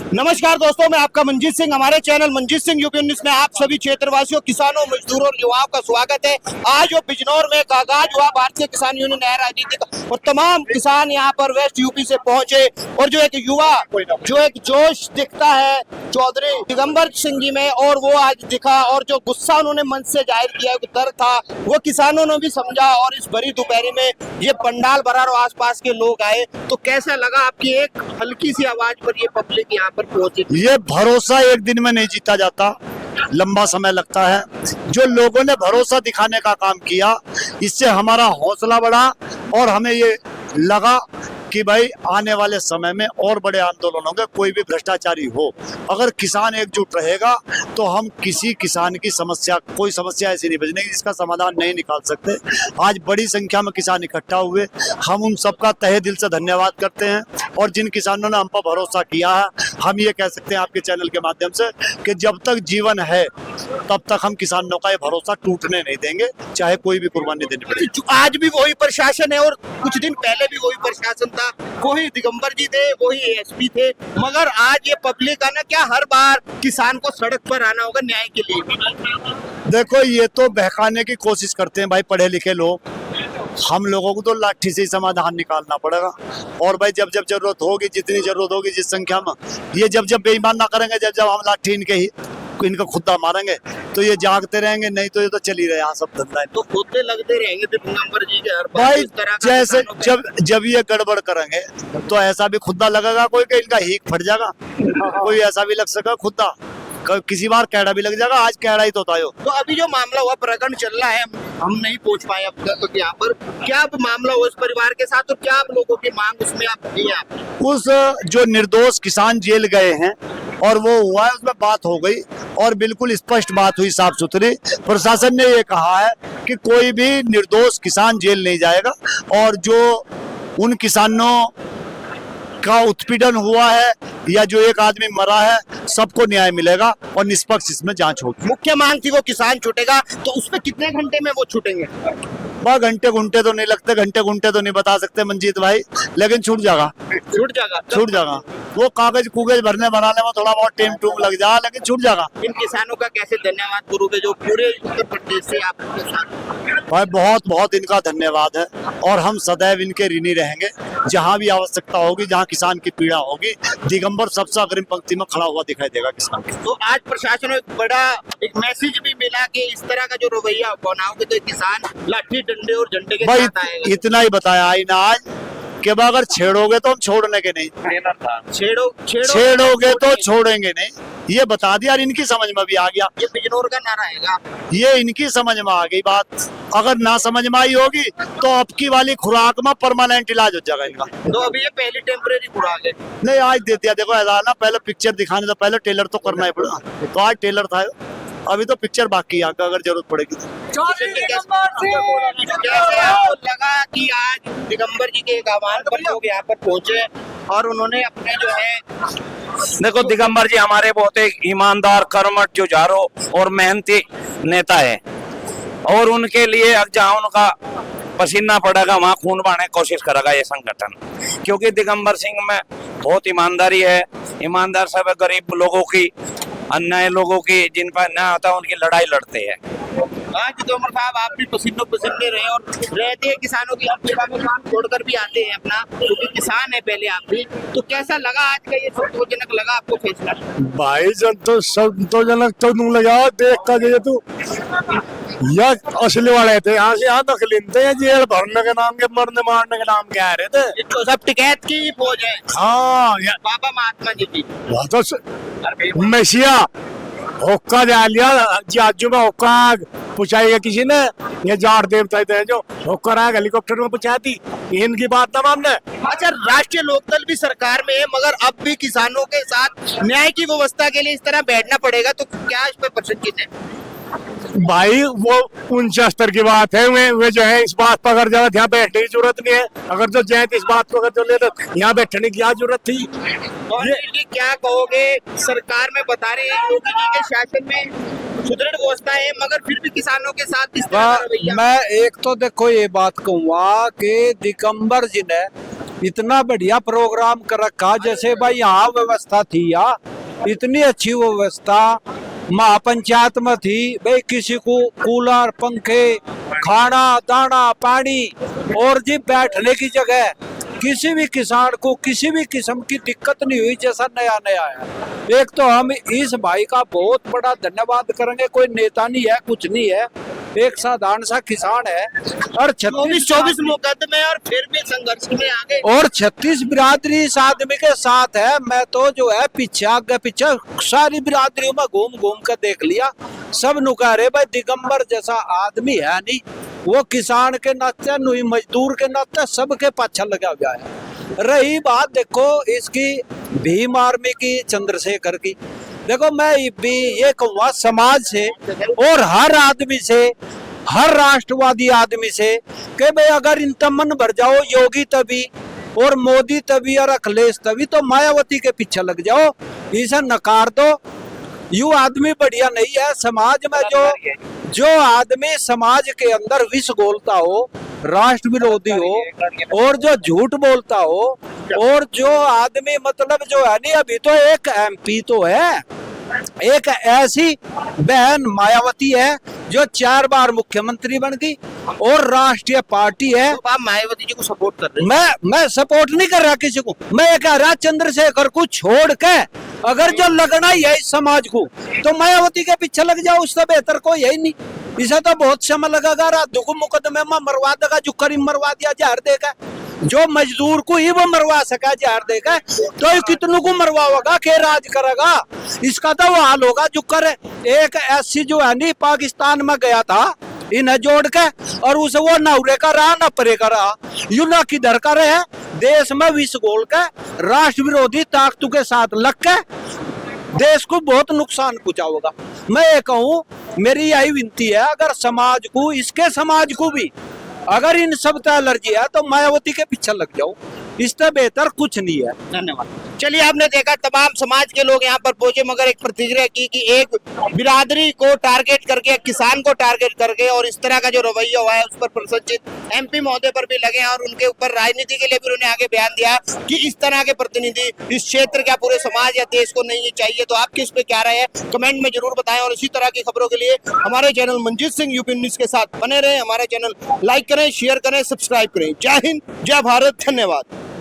नमस्कार दोस्तों, मैं आपका मंजीत सिंह। हमारे चैनल मंजीत सिंह यूपी 19 में आप सभी क्षेत्रवासियों, किसानों, मजदूरों और युवाओं का स्वागत है। आज जो बिजनौर में आगाज हुआ भारतीय किसान यूनियन न्याय राजनीति का, और तमाम किसान यहाँ पर वेस्ट यूपी से पहुंचे, और जो एक युवा, जो एक जोश दिखता है चौधरी दिगंबर सिंह जी में, और वो आज दिखा, और जो गुस्सा उन्होंने मन से जाहिर किया, डर था, वो किसानों ने भी समझा। और इस भरी दोपहरी में ये पंडाल भरा और आसपास के लोग आए, तो कैसा लगा आपकी एक हल्की सी आवाज पर ये पब्लिक यहाँ पर पहुंची? ये भरोसा एक दिन में नहीं जीता जाता, लंबा समय लगता है। जो लोगों ने भरोसा दिखाने का काम किया, इससे हमारा हौसला बढ़ा और हमें ये लगा कि भाई आने वाले समय में और बड़े आंदोलन होंगे। कोई भी भ्रष्टाचारी हो, अगर किसान एकजुट रहेगा तो हम किसी किसान की समस्या, कोई समस्या ऐसी नहीं बचने जिसका समाधान नहीं निकाल सकते। आज बड़ी संख्या में किसान इकट्ठा हुए, हम उन सबका तहे दिल से धन्यवाद करते हैं। और जिन किसानों ने हम पर भरोसा किया है, हम ये कह सकते हैं आपके चैनल के माध्यम से कि जब तक जीवन है तब तक हम किसानों का ये भरोसा टूटने नहीं देंगे, चाहे कोई भी कुर्बानी देनी पड़े। आज भी वही प्रशासन है, और कुछ दिन पहले भी वही प्रशासन था, वही दिगंबर जी थे, वही एसपी थे, मगर आज ये पब्लिक आना, क्या हर बार किसान को सड़क पर आना होगा न्याय के लिए? देखो, ये तो बहकाने की कोशिश करते हैं भाई पढ़े लिखे लोग। हम लोगों को तो लाठी से ही समाधान निकालना पड़ेगा। और भाई जब जब जरूरत होगी, जितनी जरूरत होगी, जिस संख्या में, ये जब जब बेईमान ना करेंगे, जब जब हम लाठी इनका खुदा मारेंगे, तो ये जागते रहेंगे। नहीं तो ये तो चल ही रहे यहाँ सब धंधा। तो खुदे लगते रहेंगे दिगंबर जी के हर बार भाई, इस तरह का जैसे जब ये गड़बड़ करेंगे तो ऐसा भी खुदा लगेगा, कोई कि इनका हीक फट जाएगा, कोई ऐसा भी लग सका खुदा, किसी बार कैड़ा भी लग जाएगा। आज कैड़ा ही तो था। तो अभी जो मामला हुआ, प्रकरण चल रहा है, हम नहीं पहुंच पाए अब तक, तो यहाँ पर क्या मामला हुआ उस परिवार के साथ, और क्या आप लोगों की मांग उसमें आप दिए? उस जो निर्दोष किसान जेल गए हैं और वो हुआ है, उसमें बात हो गई और बिल्कुल स्पष्ट बात हुई, साफ सुथरी। प्रशासन ने ये कहा है कि कोई भी निर्दोष किसान जेल नहीं जाएगा, और जो उन किसानों का उत्पीड़न हुआ है या जो एक आदमी मरा है, सबको न्याय मिलेगा और निष्पक्ष इसमें जांच होगी। मुख्य मांग थी वो किसान छूटेगा, तो उसमें कितने घंटे में वो छूटेंगे? घंटे घंटे तो नहीं लगते, घंटे घंटे तो नहीं बता सकते मंजीत भाई, लेकिन छूट जाएगा। छूट जाएगा। वो कागज कुगज बनाने में थोड़ा बहुत टाइम टूम लग जाएगा, लेकिन छूट जाएगा। इन किसानों का कैसे धन्यवाद करोगे जो पूरे उत्तर प्रदेश से आपके साथ? भाई बहुत बहुत इनका धन्यवाद है, और हम सदैव इनके ऋणी रहेंगे। जहाँ भी आवश्यकता होगी, जहाँ किसान की पीड़ा होगी, दिगंबर सबसे अग्रिम पंक्ति में खड़ा हुआ दिखाई देगा किसान के। तो आज प्रशासन को एक बड़ा एक मैसेज भी मिला कि इस तरह का जो रवैया बनाओगे तो किसान लाठी डंडे और झंडे के साथ आएगा। इतना ही बताया ना आज कि अगर छेड़ोगे तो हम छोड़ने के नहीं, छेड़ोगे तो छोड़ेंगे नहीं, ये बता दिया। और इनकी समझ में भी आ गया, ये बिजनौर का नारा है, ये इनकी समझ में आ गई बात। अगर ना समझ में आई होगी तो अब की वाली खुराक में परमानेंट इलाज हो जाएगा इनका। तो अभी ये पहली टेम्परेरी खुराक है, नहीं आज दे दिया। देखो ऐसा ना, पहले पिक्चर दिखाने तो पहले टेलर तो करना ही पड़ा, तो आज टेलर था, अभी तो पिक्चर बाकी है, अगर जरूरत पड़ेगी। कैसे आपको लगा कि आज दिगंबर जी के एक आह्वान पर लोग यहाँ पर पहुंचे और उन्होंने अपने जो है, देखो दिगंबर जी हमारे बहुत एक ईमानदार, कर्मठ, जुझारू और मेहनती नेता है, और उनके लिए जहाँ उनका पसीना पड़ेगा वहाँ खून बहाने कोशिश करेगा ये संगठन, क्योंकि दिगंबर सिंह में बहुत ईमानदारी है। ईमानदार सब गरीब लोगों की, अन्याय लोगों की, जिन पर अन्याय होता है उनकी लड़ाई लड़ते हैं। आज तोमर साहब आप भी पसीनों पसीने रहे और रहते हैं किसानों की, आप काम छोड़कर भी आते हैं अपना, क्योंकि किसान है पहले आप भी, तो कैसा लगा आज का ये संतोषजनक लगा आपको फैसला? भाई संतोषजनक तो नहीं लगा, देख कर गए तू या असली वाले थे, यहाँ से यहाँ तक लेते हैं, जेल भरने के नाम के, मरने मारने के नाम के आ रहे थे। तो सब टिकैत की ही फौज है। हाँ, बाबा महात्मा जी की तो मैसिया होक्का जा लिया, जाजू में होक्का पुछाई है किसी ने, ये जार देवता थे जो होकर आग हेलीकॉप्टर में पुछा दी, इनकी बात ना मानने। अच्छा, राष्ट्रीय लोकदल भी सरकार में है, मगर अब भी किसानों के साथ न्याय की व्यवस्था के लिए इस तरह बैठना पड़ेगा, तो क्या इस पे प्रसन्नचित है? भाई वो ऊंचे स्तर की बात है, वे जो है इस बात पर अगर जरूरत यहाँ बैठने की जरूरत नहीं है, अगर जो जयंत इस बात को अगर जो ले तो यहाँ बैठने की क्या जरूरत थी? और ये क्या कहोगे, सरकार में बता रहे हैं योगी जी के शासन में सुदृढ़ व्यवस्था है, मगर फिर भी किसानों के साथ इस तरह का रवैया? मैं एक तो देखो ये बात कहूँगा कि दिगंबर जी ने इतना बढ़िया प्रोग्राम कर रखा, जैसे भाई यहाँ व्यवस्था थी या इतनी अच्छी व्यवस्था महापंचायत में थी भाई, किसी को कूलर, पंखे, खाना दाना, पानी और जी बैठने की जगह, किसी भी किसान को किसी भी किस्म की दिक्कत नहीं हुई जैसा नया नया है। एक तो हम इस भाई का बहुत बड़ा धन्यवाद करेंगे, कोई नेता नहीं है, कुछ नहीं है, एक साधारण सा किसान है और 24 मुकदमे और फिर भी संघर्ष में आगे। और 36 बिरादरी इस आदमी के साथ है। मैं तो जो है पीछे आगे पीछे सारी बिरादरियों में घूम घूम कर देख लिया, सब नुका रहे भाई दिगंबर जैसा आदमी है नहीं, वो किसान के नाते नुई मजदूर के नाते सबके पाछा लगा हुआ है। रही बात देखो इसकी भीम आर्मी की, चंद्रशेखर की, देखो मैं भी ये कहूँगा समाज से और हर आदमी से, हर राष्ट्रवादी आदमी से कि भाई अगर इन मन भर जाओ योगी तभी और मोदी तभी और अखिलेश तभी, तो मायावती के पीछे लग जाओ, इसे नकार दो। यू आदमी बढ़िया नहीं है। समाज में जो आदमी समाज के अंदर विष घोलता हो, राष्ट्र विरोधी हो और जो झूठ बोलता हो, और जो आदमी मतलब जो है नहीं, अभी तो एक MP तो है, एक ऐसी बहन मायावती है जो 4 बार मुख्यमंत्री बन गई और राष्ट्रीय पार्टी है। तो आप मायावती जी को सपोर्ट कर रहे हैं? मैं सपोर्ट नहीं कर रहा किसी को, मैं कह रहा चंद्रशेखर को छोड़ के अगर जो लगना ही है इस समाज को तो मायावती के पीछे लग जाओ, उससे बेहतर कोई है ही नहीं। इसे तो बहुत समय लगेगा, रातों को मुकदमे में मरवा देगा, जो करीम मरवा दिया जहर देगा, जो मजदूर को ही वो मरवा सका जहर देगा, तो ये कितनों को मरवाओगा, के राज करेगा। इसका तो वो हाल होगा जो करे। एक ऐसी जो है नहीं पाकिस्तान में गया था इन्हें जोड़ के, और उसे वो न उरे का रहा न परे का रहा, यू न किधर का रहे, देश में विष घोल के राष्ट्र विरोधी ताकतों के साथ लग के देश को बहुत नुकसान पहुंचाओगा। मैं ये कहूँ, मेरी यही विनती है, अगर समाज को, इसके समाज को भी अगर इन सब का एलर्जी है तो मायावती के पीछे लग जाओ, इससे बेहतर कुछ नहीं है। धन्यवाद। चलिए, आपने देखा तमाम समाज के लोग यहाँ पर पहुंचे, मगर एक प्रतिक्रिया की कि एक बिरादरी को टारगेट करके, किसान को टारगेट करके और इस तरह का जो रवैया हुआ है उस पर प्रसन्नचित MP महोदय पर भी लगे हैं और उनके ऊपर राजनीति के लिए भी उन्होंने आगे बयान दिया कि इस तरह के प्रतिनिधि इस क्षेत्र का पूरे समाज या देश को नहीं चाहिए। तो आपकी इस पे क्या राय है, कमेंट में जरूर बताएं और इसी तरह की खबरों के लिए हमारे channel Manjeet Singh UP news के साथ बने रहे। हमारे चैनल लाइक करें, शेयर करें, सब्सक्राइब करें। जय हिंद, जय भारत, धन्यवाद।